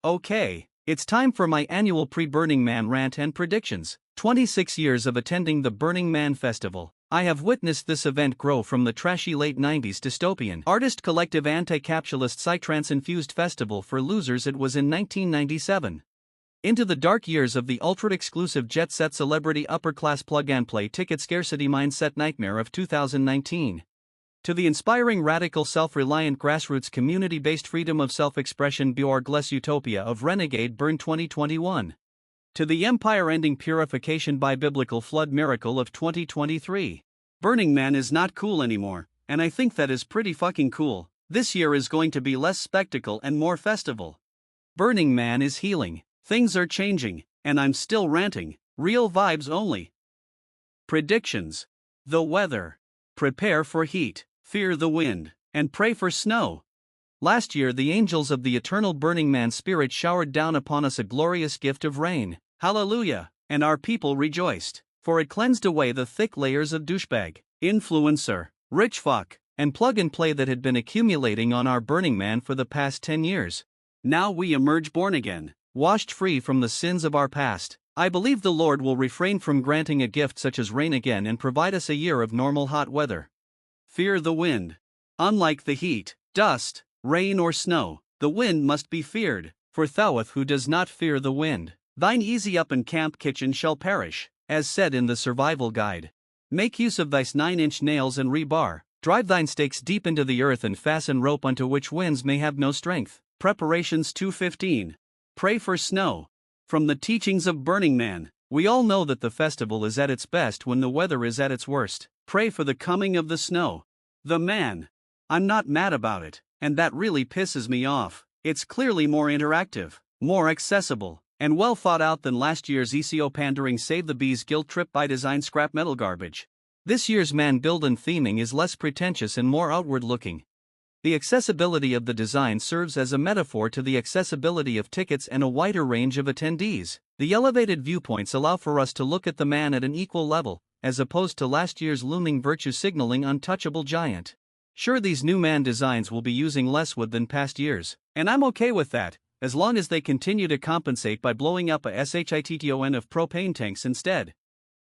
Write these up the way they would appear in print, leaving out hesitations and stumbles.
Okay, it's time for my annual pre-Burning Man rant and predictions. 26 years of attending the Burning Man Festival. I have witnessed this event grow from the trashy late 90s dystopian artist collective anti-capitalist psytrance-infused festival for losers it was in 1997. Into the dark years of the ultra-exclusive jet-set celebrity upper-class plug-and-play ticket scarcity mindset nightmare of 2019. To the inspiring radical self-reliant grassroots community-based freedom of self-expression Bjorgless utopia of Renegade Burn 2021. To the empire-ending purification by biblical flood miracle of 2023. Burning Man is not cool anymore, and I think that is pretty fucking cool. This year is going to be less spectacle and more festival. Burning Man is healing, things are changing, and I'm still ranting, real vibes only. Predictions. The weather. Prepare for heat. Fear the wind, and pray for snow. Last year the angels of the eternal Burning Man spirit showered down upon us a glorious gift of rain, hallelujah, and our people rejoiced, for it cleansed away the thick layers of douchebag, influencer, rich fuck, and plug-and-play that had been accumulating on our Burning Man for the past 10 years. Now we emerge born again, washed free from the sins of our past. I believe the Lord will refrain from granting a gift such as rain again and provide us a year of normal hot weather. Fear the wind. Unlike the heat, dust, rain or snow, the wind must be feared, for thou'th who does not fear the wind, thine easy up and camp kitchen shall perish, as said in the survival guide. Make use of thy 9-inch nails and rebar, drive thine stakes deep into the earth and fasten rope unto which winds may have no strength. Preparations 2:15. Pray for snow. From the teachings of Burning Man, we all know that the festival is at its best when the weather is at its worst. Pray for the coming of the snow. The man. I'm not mad about it, and that really pisses me off. It's clearly more interactive, more accessible, and well thought out than last year's ECO pandering Save the Bees guilt trip by design scrap metal garbage. This year's man build and theming is less pretentious and more outward looking. The accessibility of the design serves as a metaphor to the accessibility of tickets and a wider range of attendees. The elevated viewpoints allow for us to look at the man at an equal level, as opposed to last year's looming virtue signaling untouchable giant. Sure, these new man designs will be using less wood than past years, and I'm okay with that, as long as they continue to compensate by blowing up a shitton of propane tanks instead.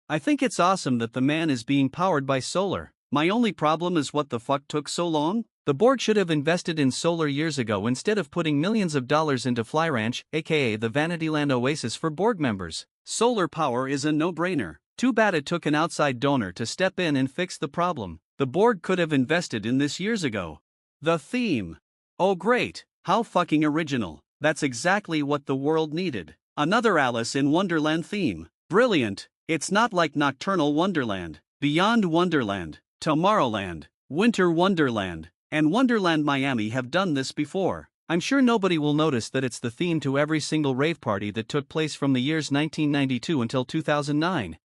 I think it's awesome that the man is being powered by solar. My only problem is what the fuck took so long? The board should have invested in solar years ago instead of putting millions of dollars into Fly Ranch, aka the Vanityland Oasis for board members. Solar power is a no-brainer. Too bad it took an outside donor to step in and fix the problem. The board could have invested in this years ago. The theme. Oh great, how fucking original. That's exactly what the world needed. Another Alice in Wonderland theme. Brilliant. It's not like Nocturnal Wonderland, Beyond Wonderland, Tomorrowland, Winter Wonderland, and Wonderland Miami have done this before. I'm sure nobody will notice that it's the theme to every single rave party that took place from the years 1992 until 2009.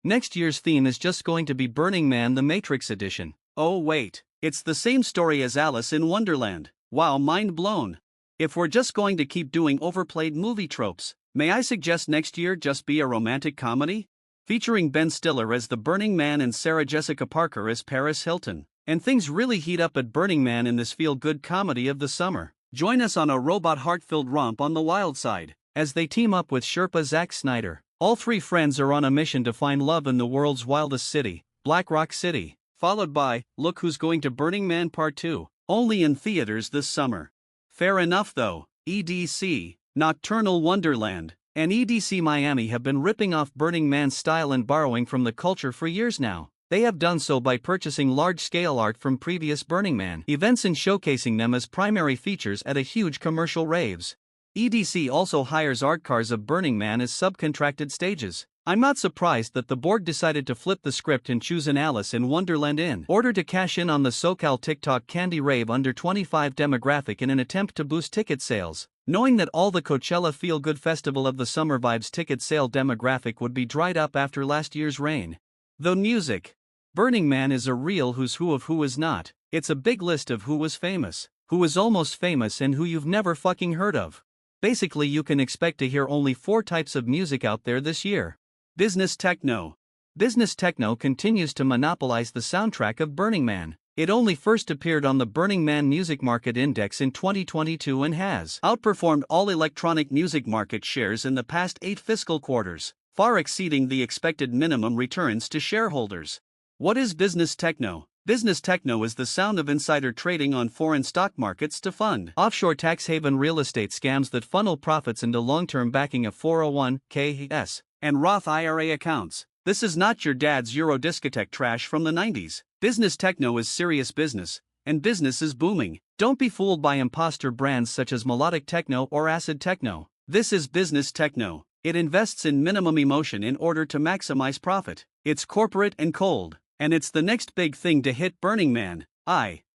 Next year's theme is just going to be Burning Man the Matrix Edition. Oh wait, it's the same story as Alice in Wonderland. Wow, mind blown. If we're just going to keep doing overplayed movie tropes, may I suggest next year just be a romantic comedy? Featuring Ben Stiller as the Burning Man and Sarah Jessica Parker as Paris Hilton. And things really heat up at Burning Man in this feel-good comedy of the summer. Join us on a robot heart-filled romp on the wild side, as they team up with Sherpa Zack Snyder. All three friends are on a mission to find love in the world's wildest city, Black Rock City, followed by, Look Who's Going to Burning Man Part 2, only in theaters this summer. Fair enough though, EDC, Nocturnal Wonderland, and EDC Miami have been ripping off Burning Man's style and borrowing from the culture for years now. They have done so by purchasing large-scale art from previous Burning Man events and showcasing them as primary features at a huge commercial raves. EDC also hires art cars of Burning Man as subcontracted stages. I'm not surprised that the board decided to flip the script and choose an Alice in Wonderland in order to cash in on the SoCal TikTok candy rave under 25 demographic in an attempt to boost ticket sales, knowing that all the Coachella Feel-Good Festival of the Summer Vibes ticket sale demographic would be dried up after last year's rain. The music. Burning Man is a real who's who of who is not. It's a big list of who was famous, who was almost famous and who you've never fucking heard of. Basically you can expect to hear only 4 types of music out there this year. Business Techno. Business Techno continues to monopolize the soundtrack of Burning Man. It only first appeared on the Burning Man Music Market Index in 2022 and has outperformed all electronic music market shares in the past 8 fiscal quarters, far exceeding the expected minimum returns to shareholders. What is business techno? Business techno is the sound of insider trading on foreign stock markets to fund offshore tax haven real estate scams that funnel profits into long-term backing of 401(k)s and Roth IRA accounts. This is not your dad's Euro discotheque trash from the 90s. Business techno is serious business, and business is booming. Don't be fooled by imposter brands such as melodic techno or acid techno. This is business techno. It invests in minimum emotion in order to maximize profit. It's corporate and cold. And it's the next big thing to hit Burning Man.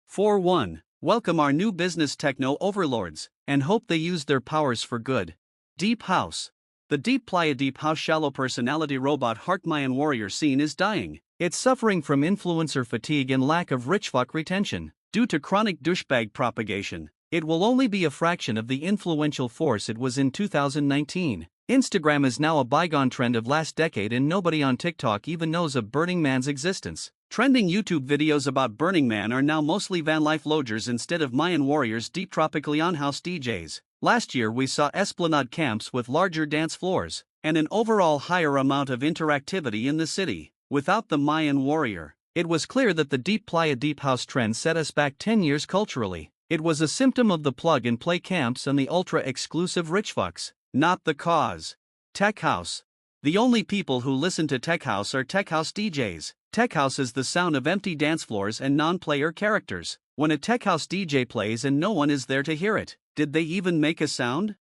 For one, welcome our new business techno overlords, and hope they use their powers for good. Deep House. The deep playa deep house shallow personality robot heart Mayan warrior scene is dying. It's suffering from influencer fatigue and lack of rich fuck retention. Due to chronic douchebag propagation, it will only be a fraction of the influential force it was in 2019. Instagram is now a bygone trend of last decade and nobody on TikTok even knows of Burning Man's existence. Trending YouTube videos about Burning Man are now mostly van life lodgers instead of Mayan warriors deep tropically on house DJs. Last year we saw esplanade camps with larger dance floors, and an overall higher amount of interactivity in the city. Without the Mayan warrior, it was clear that the deep playa deep house trend set us back 10 years culturally. It was a symptom of the plug-and-play camps and the ultra-exclusive rich fucks, not the cause. Tech House. The only people who listen to Tech House are Tech House DJs. Tech House is the sound of empty dance floors and non-player characters. When a Tech House DJ plays and no one is there to hear it, did they even make a sound?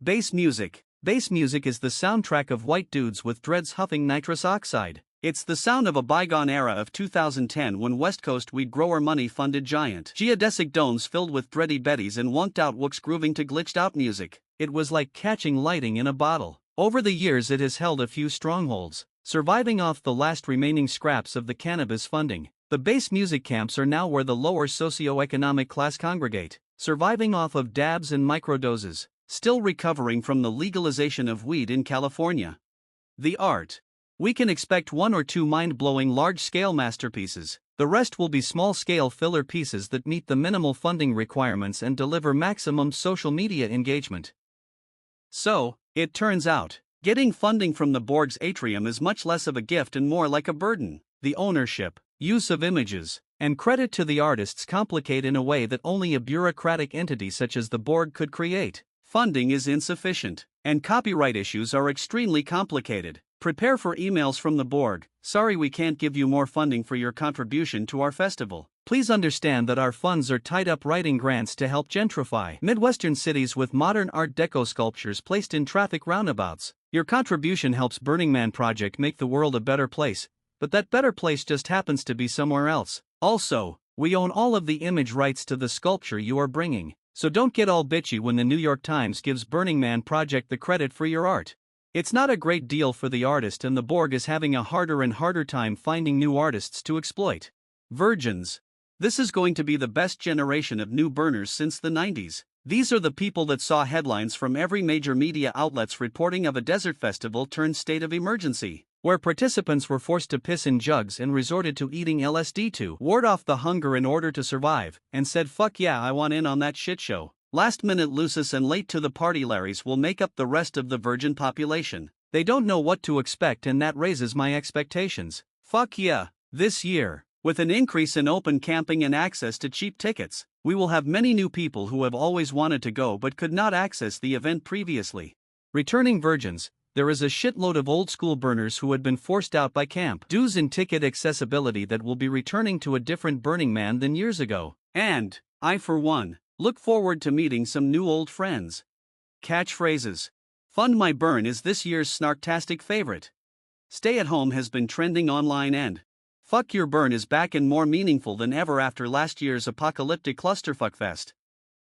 Bass music. Bass music is the soundtrack of white dudes with dreads huffing nitrous oxide. It's the sound of a bygone era of 2010 when West Coast weed grower money funded giant geodesic domes filled with dready betties and wonked out wooks grooving to glitched out music. It was like catching lightning in a bottle. Over the years it has held a few strongholds, surviving off the last remaining scraps of the cannabis funding. The bass music camps are now where the lower socioeconomic class congregate, surviving off of dabs and microdoses, still recovering from the legalization of weed in California. The art. We can expect 1 or 2 mind-blowing large-scale masterpieces. The rest will be small-scale filler pieces that meet the minimal funding requirements and deliver maximum social media engagement. So, it turns out, getting funding from the Borg's atrium is much less of a gift and more like a burden. The ownership, use of images, and credit to the artists complicate in a way that only a bureaucratic entity such as the Borg could create. Funding is insufficient, and copyright issues are extremely complicated. Prepare for emails from the Borg. Sorry, we can't give you more funding for your contribution to our festival. Please understand that our funds are tied up writing grants to help gentrify Midwestern cities with modern Art Deco sculptures placed in traffic roundabouts. Your contribution helps Burning Man Project make the world a better place, but that better place just happens to be somewhere else. Also, we own all of the image rights to the sculpture you are bringing, so don't get all bitchy when the New York Times gives Burning Man Project the credit for your art. It's not a great deal for the artist, and the Borg is having a harder and harder time finding new artists to exploit. Virgins. This is going to be the best generation of new burners since the 90s. These are the people that saw headlines from every major media outlets reporting of a desert festival turned state of emergency, where participants were forced to piss in jugs and resorted to eating LSD to ward off the hunger in order to survive, and said fuck yeah, I want in on that shit show. Last-minute Lucis and late to the party Larrys will make up the rest of the virgin population. They don't know what to expect, and that raises my expectations. Fuck yeah. This year, with an increase in open camping and access to cheap tickets, we will have many new people who have always wanted to go but could not access the event previously. Returning virgins. There is a shitload of old-school burners who had been forced out by camp dues and ticket accessibility that will be returning to a different Burning Man than years ago. And, I for one, look forward to meeting some new old friends. Catchphrases. Fund My Burn is this year's snarktastic favorite. Stay at home has been trending online, and Fuck Your Burn is back and more meaningful than ever after last year's apocalyptic clusterfuckfest.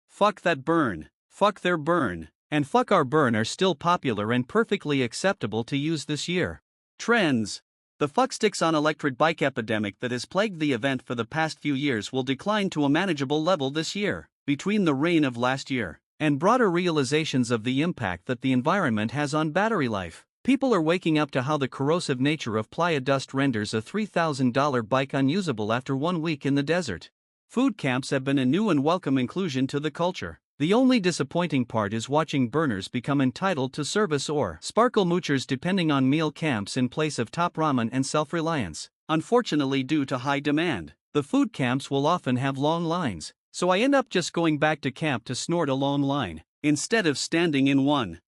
Fuck That Burn, Fuck Their Burn, and Fuck Our Burn are still popular and perfectly acceptable to use this year. Trends. The fucksticks on electric bike epidemic that has plagued the event for the past few years will decline to a manageable level this year. Between the rain of last year and broader realizations of the impact that the environment has on battery life, People are waking up to how the corrosive nature of playa dust renders a $3,000 bike unusable after 1 week in the desert. Food camps have been a new and welcome inclusion to the culture. The only disappointing part is watching burners become entitled to service or sparkle moochers depending on meal camps in place of top ramen and self-reliance. Unfortunately, due to high demand, the food camps will often have long lines, so I end up just going back to camp to snort a long line, instead of standing in one.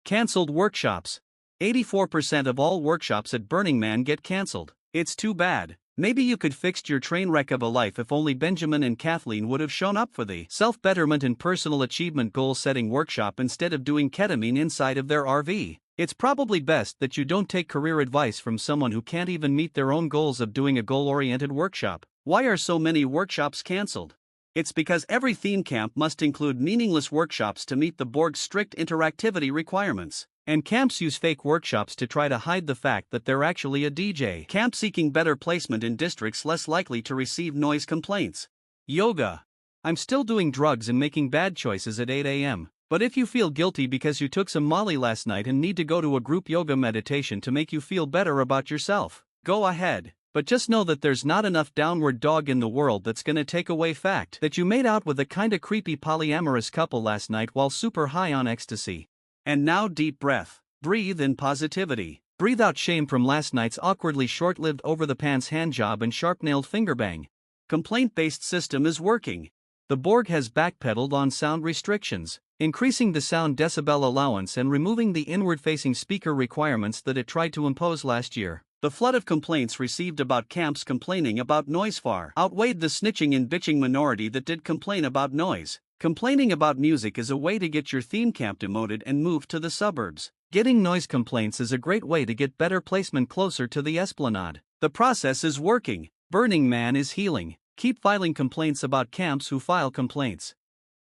Cancelled workshops. 84% of all workshops at Burning Man get cancelled. It's too bad. Maybe you could fix your train wreck of a life if only Benjamin and Kathleen would have shown up for the self-betterment and personal achievement goal-setting workshop instead of doing ketamine inside of their RV. It's probably best that you don't take career advice from someone who can't even meet their own goals of doing a goal-oriented workshop. Why are so many workshops cancelled? It's because every theme camp must include meaningless workshops to meet the Borg's strict interactivity requirements. And camps use fake workshops to try to hide the fact that they're actually a DJ camp seeking better placement in districts less likely to receive noise complaints. Yoga. I'm still doing drugs and making bad choices at 8 a.m. But if you feel guilty because you took some Molly last night and need to go to a group yoga meditation to make you feel better about yourself, go ahead. But just know that there's not enough downward dog in the world that's gonna take away fact that you made out with a kinda creepy polyamorous couple last night while super high on ecstasy. And now deep breath. Breathe in positivity. Breathe out shame from last night's awkwardly short-lived over-the-pants handjob and sharp-nailed fingerbang. Complaint-based system is working. The Borg has backpedaled on sound restrictions, increasing the sound decibel allowance and removing the inward-facing speaker requirements that it tried to impose last year. The flood of complaints received about camps complaining about noise far outweighed the snitching and bitching minority that did complain about noise. Complaining about music is a way to get your theme camp demoted and moved to the suburbs. Getting noise complaints is a great way to get better placement closer to the esplanade. The process is working. Burning Man is healing. Keep filing complaints about camps who file complaints.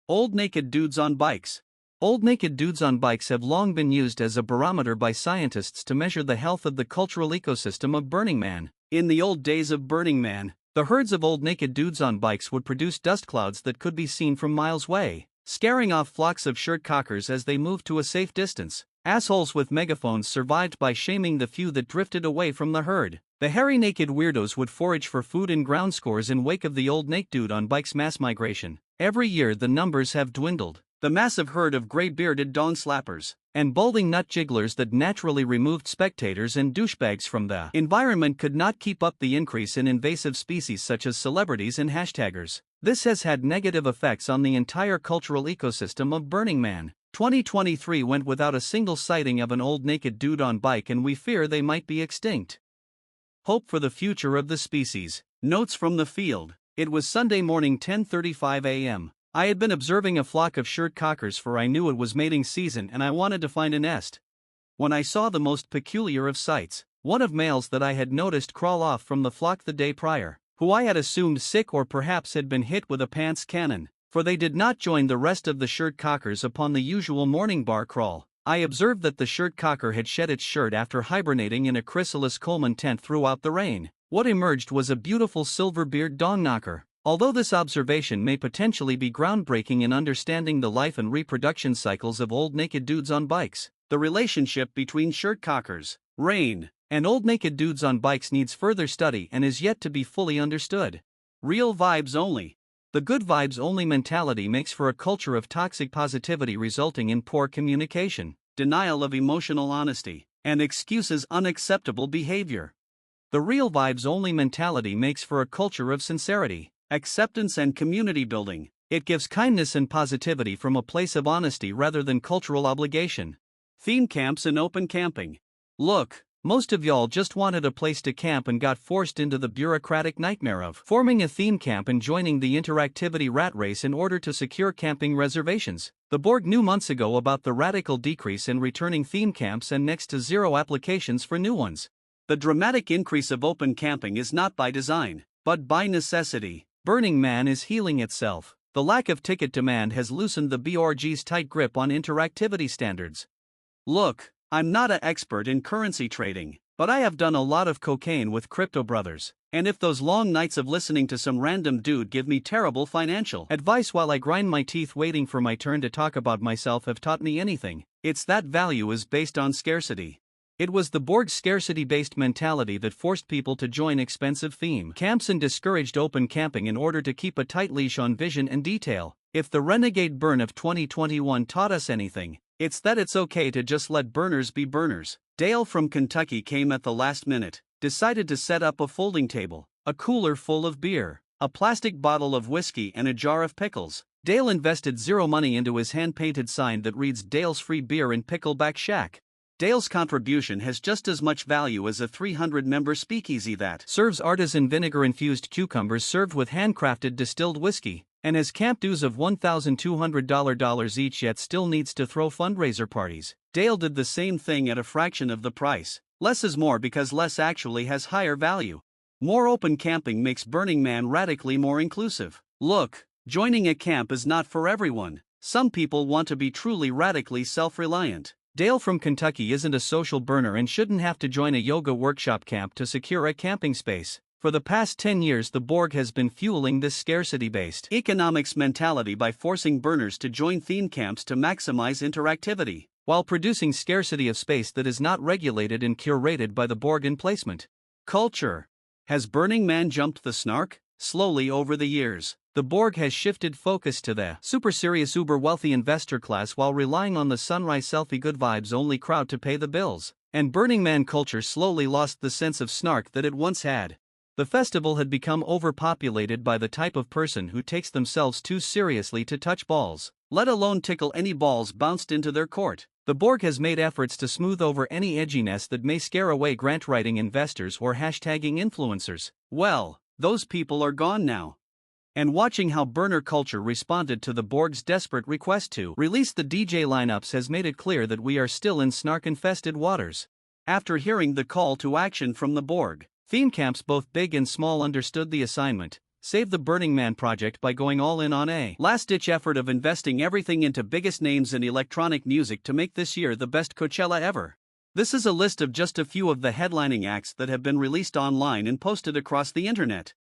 Old naked dudes on bikes. Old naked dudes on bikes have long been used as a barometer by scientists to measure the health of the cultural ecosystem of Burning Man. In the old days of Burning Man, the herds of old naked dudes on bikes would produce dust clouds that could be seen from miles away, scaring off flocks of shirt cockers as they moved to a safe distance. Assholes with megaphones survived by shaming the few that drifted away from the herd. The hairy naked weirdos would forage for food in ground scores in wake of the old naked dude on bikes mass migration. Every year the numbers have dwindled. The massive herd of gray-bearded dawn slappers and balding nut jigglers that naturally removed spectators and douchebags from the environment could not keep up the increase in invasive species such as celebrities and hashtaggers. This has had negative effects on the entire cultural ecosystem of Burning Man. 2023 went without a single sighting of an old naked dude on bike, and we fear they might be extinct. Hope for the future of the species. Notes from the field. It was Sunday morning 10:35 a.m. I had been observing a flock of shirt cockers, for I knew it was mating season and I wanted to find a nest. When I saw the most peculiar of sights, one of males that I had noticed crawl off from the flock the day prior, who I had assumed sick or perhaps had been hit with a pants cannon, for they did not join the rest of the shirt cockers upon the usual morning bar crawl. I observed that the shirt cocker had shed its shirt after hibernating in a chrysalis Coleman tent throughout the rain. What emerged was a beautiful silver-beard dong knocker. Although this observation may potentially be groundbreaking in understanding the life and reproduction cycles of old naked dudes on bikes, the relationship between shirt cockers, rain, and old naked dudes on bikes needs further study and is yet to be fully understood. Real vibes only. The good vibes only mentality makes for a culture of toxic positivity resulting in poor communication, denial of emotional honesty, and excuses unacceptable behavior. The real vibes only mentality makes for a culture of sincerity, acceptance and community building. It gives kindness and positivity from a place of honesty rather than cultural obligation. Theme camps and open camping. Look, most of y'all just wanted a place to camp and got forced into the bureaucratic nightmare of forming a theme camp and joining the interactivity rat race in order to secure camping reservations. The Borg knew months ago about the radical decrease in returning theme camps and next to zero applications for new ones. The dramatic increase of open camping is not by design, but by necessity. Burning Man is healing itself. The lack of ticket demand has loosened the BRG's tight grip on interactivity standards. Look, I'm not an expert in currency trading, but I have done a lot of cocaine with crypto brothers, and if those long nights of listening to some random dude give me terrible financial advice while I grind my teeth waiting for my turn to talk about myself have taught me anything, it's that value is based on scarcity. It was the Borg's scarcity-based mentality that forced people to join expensive theme camps and discouraged open camping in order to keep a tight leash on vision and detail. If the renegade burn of 2021 taught us anything, it's that it's okay to just let burners be burners. Dale from Kentucky came at the last minute, decided to set up a folding table, a cooler full of beer, a plastic bottle of whiskey and a jar of pickles. Dale invested zero money into his hand-painted sign that reads Dale's Free Beer and Pickleback Shack. Dale's contribution has just as much value as a 300-member speakeasy that serves artisan vinegar-infused cucumbers served with handcrafted distilled whiskey, and has camp dues of $1,200 each yet still needs to throw fundraiser parties. Dale did the same thing at a fraction of the price. Less is more because less actually has higher value. More open camping makes Burning Man radically more inclusive. Look, joining a camp is not for everyone. Some people want to be truly radically self-reliant. Dale from Kentucky isn't a social burner and shouldn't have to join a yoga workshop camp to secure a camping space. For the past 10 years, the Borg has been fueling this scarcity-based economics mentality by forcing burners to join theme camps to maximize interactivity, while producing scarcity of space that is not regulated and curated by the Borg in placement. Culture. Has Burning Man jumped the snark? Slowly over the years, the Borg has shifted focus to the super serious uber wealthy investor class while relying on the sunrise selfie good vibes only crowd to pay the bills, and Burning Man culture slowly lost the sense of snark that it once had. The festival had become overpopulated by the type of person who takes themselves too seriously to touch balls, let alone tickle any balls bounced into their court. The Borg has made efforts to smooth over any edginess that may scare away grant-writing investors or hashtagging influencers. Well, those people are gone now. And watching how burner culture responded to the Borg's desperate request to release the DJ lineups has made it clear that we are still in snark-infested waters. After hearing the call to action from the Borg, theme camps both big and small understood the assignment: save the Burning Man project by going all in on a last-ditch effort of investing everything into biggest names in electronic music to make this year the best Coachella ever. This is a list of just a few of the headlining acts that have been released online and posted across the internet.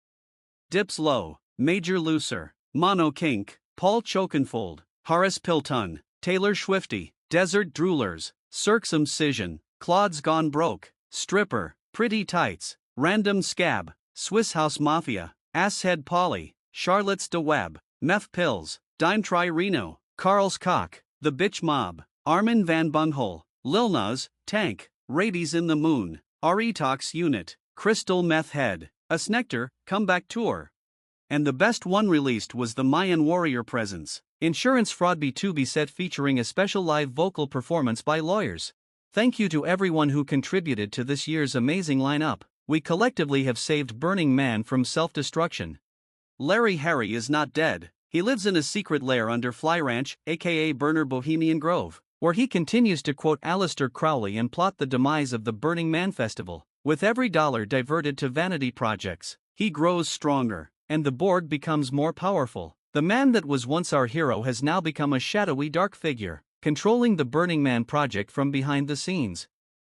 Dips Low, Major Looser, Mono Kink, Paul Chokenfold, Horace Pilton, Taylor Swifty, Desert Droolers, Cirxum Cision, Claude's Gone Broke, Stripper, Pretty Tights, Random Scab, Swiss House Mafia, Asshead Polly, Charlotte's de Web, Meth Pills, Dime Tri Reno, Carl's Cock, The Bitch Mob, Armin van Bunghole, Lil Nas, Tank, Radies in the Moon, Aretox Unit, Crystal Meth Head, Asnectar, Comeback Tour. And the best one released was the Mayan Warrior Presence, Insurance Fraud B2B set featuring a special live vocal performance by Lawyers. Thank you to everyone who contributed to this year's amazing lineup. We collectively have saved Burning Man from self-destruction. Larry Harry is not dead. He lives in a secret lair under Fly Ranch, aka Burner Bohemian Grove, where he continues to quote Aleister Crowley and plot the demise of the Burning Man Festival. With every dollar diverted to vanity projects, he grows stronger, and the Borg becomes more powerful. The man that was once our hero has now become a shadowy dark figure, controlling the Burning Man project from behind the scenes.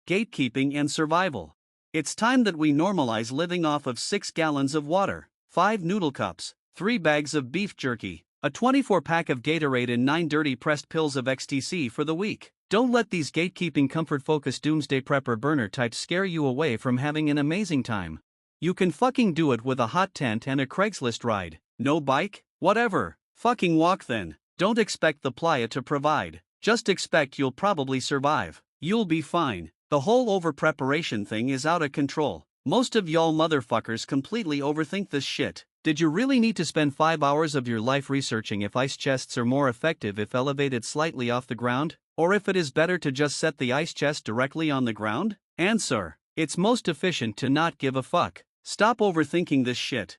Gatekeeping and survival. It's time that we normalize living off of 6 gallons of water, 5 noodle cups, 3 bags of beef jerky, a 24-pack of Gatorade and 9 dirty pressed pills of XTC for the week. Don't let these gatekeeping comfort-focused doomsday prepper burner types scare you away from having an amazing time. You can fucking do it with a hot tent and a Craigslist ride. No bike? Whatever. Fucking walk then. Don't expect the playa to provide. Just expect you'll probably survive. You'll be fine. The whole over-preparation thing is out of control. Most of y'all motherfuckers completely overthink this shit. Did you really need to spend 5 hours of your life researching if ice chests are more effective if elevated slightly off the ground? Or if it is better to just set the ice chest directly on the ground? Answer: it's most efficient to not give a fuck. Stop overthinking this shit.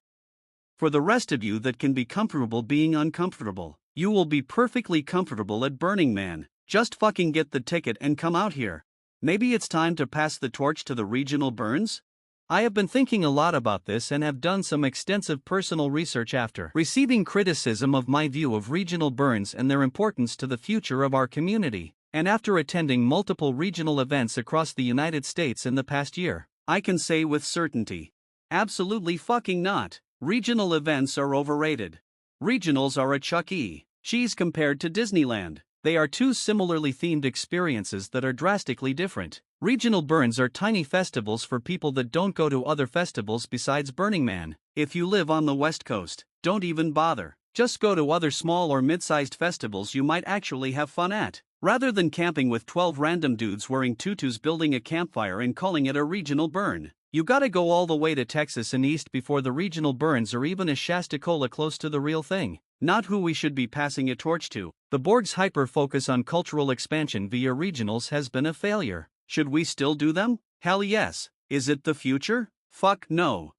For the rest of you that can be comfortable being uncomfortable, you will be perfectly comfortable at Burning Man. Just fucking get the ticket and come out here. Maybe it's time to pass the torch to the regional burns? I have been thinking a lot about this and have done some extensive personal research after receiving criticism of my view of regional burns and their importance to the future of our community, and after attending multiple regional events across the United States in the past year. I can say with certainty: absolutely fucking not. Regional events are overrated. Regionals are a Chuck E. Cheese compared to Disneyland. They are two similarly themed experiences that are drastically different. Regional burns are tiny festivals for people that don't go to other festivals besides Burning Man. If you live on the West Coast, don't even bother. Just go to other small or mid-sized festivals you might actually have fun at. Rather than camping with 12 random dudes wearing tutus building a campfire and calling it a regional burn, you gotta go all the way to Texas and east before the regional burns or even a Shasta-Cola close to the real thing. Not who we should be passing a torch to. The Borg's hyper-focus on cultural expansion via regionals has been a failure. Should we still do them? Hell yes. Is it the future? Fuck no.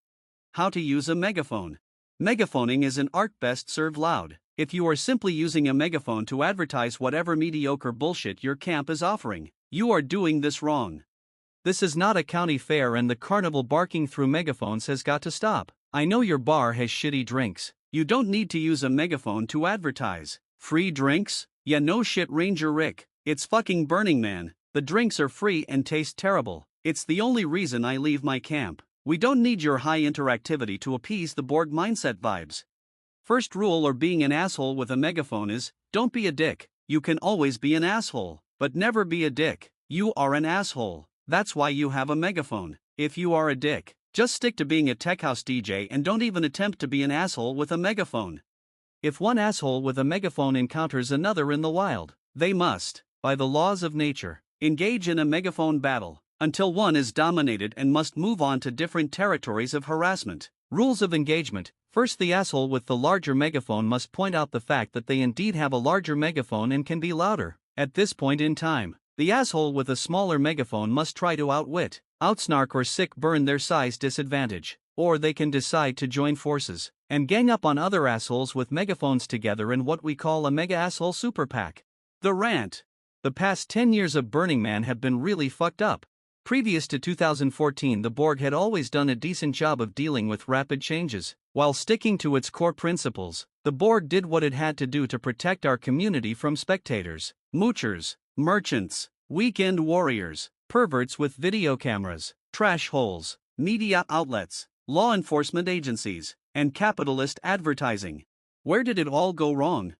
How to use a megaphone. Megaphoning is an art best served loud. If you are simply using a megaphone to advertise whatever mediocre bullshit your camp is offering, you are doing this wrong. This is not a county fair and the carnival barking through megaphones has got to stop. I know your bar has shitty drinks. You don't need to use a megaphone to advertise. Free drinks? Yeah, no shit, Ranger Rick. It's fucking Burning Man. The drinks are free and taste terrible. It's the only reason I leave my camp. We don't need your high interactivity to appease the Borg mindset vibes. First rule or being an asshole with a megaphone is, don't be a dick. You can always be an asshole, but never be a dick. You are an asshole. That's why you have a megaphone. If you are a dick, just stick to being a tech house DJ and don't even attempt to be an asshole with a megaphone. If one asshole with a megaphone encounters another in the wild, they must, by the laws of nature, engage in a megaphone battle, until one is dominated and must move on to different territories of harassment. Rules of engagement. First, the asshole with the larger megaphone must point out the fact that they indeed have a larger megaphone and can be louder. At this point in time, the asshole with a smaller megaphone must try to outwit, outsnark or sick burn their size disadvantage. Or they can decide to join forces and gang up on other assholes with megaphones together in what we call a mega asshole super PAC. The rant. The past 10 years of Burning Man have been really fucked up. Previous to 2014, the Borg had always done a decent job of dealing with rapid changes. While sticking to its core principles, the Borg did what it had to do to protect our community from spectators, moochers, merchants, weekend warriors, perverts with video cameras, trash holes, media outlets, law enforcement agencies, and capitalist advertising. Where did it all go wrong?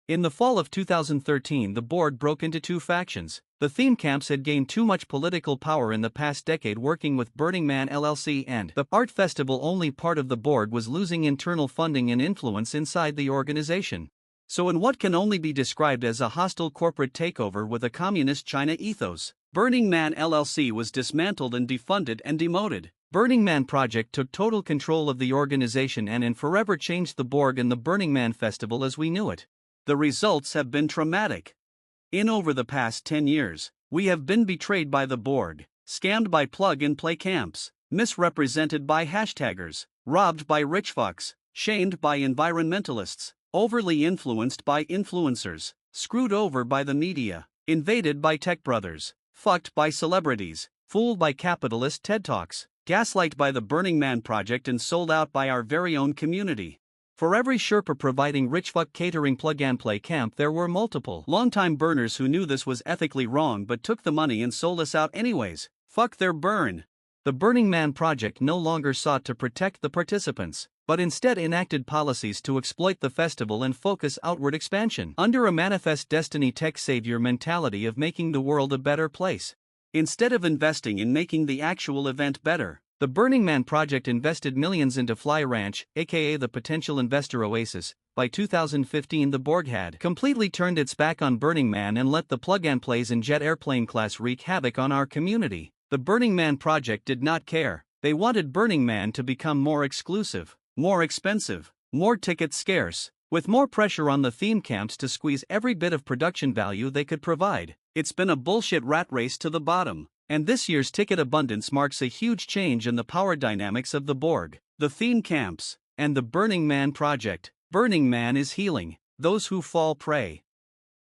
In the fall of 2013, the Borg broke into two factions. The theme camps had gained too much political power in the past decade working with Burning Man LLC, and the art festival only part of the Borg was losing internal funding and influence inside the organization. So in what can only be described as a hostile corporate takeover with a communist China ethos, Burning Man LLC was dismantled and defunded and demoted. Burning Man Project took total control of the organization and forever changed the Borg and the Burning Man Festival as we knew it. The results have been traumatic. In over the past 10 years, we have been betrayed by the Borg, scammed by plug-and-play camps, misrepresented by hashtaggers, robbed by rich fucks, shamed by environmentalists, overly influenced by influencers, screwed over by the media, invaded by tech brothers, fucked by celebrities, fooled by capitalist TED Talks, gaslight by the Burning Man Project and sold out by our very own community. For every Sherpa providing rich fuck catering plug-and-play camp, there were multiple longtime burners who knew this was ethically wrong but took the money and sold us out anyways. Fuck their burn. The Burning Man Project no longer sought to protect the participants, but instead enacted policies to exploit the festival and focus outward expansion under a manifest destiny tech savior mentality of making the world a better place. Instead of investing in making the actual event better, the Burning Man Project invested millions into Fly Ranch, aka the potential investor oasis. By 2015, the Borg had completely turned its back on Burning Man and let the plug-and-plays and jet airplane class wreak havoc on our community. The Burning Man Project did not care. They wanted Burning Man to become more exclusive, more expensive, more tickets scarce, with more pressure on the theme camps to squeeze every bit of production value they could provide. It's been a bullshit rat race to the bottom. And this year's ticket abundance marks a huge change in the power dynamics of the Borg, the theme camps, and the Burning Man Project. Burning Man is healing those who fall prey.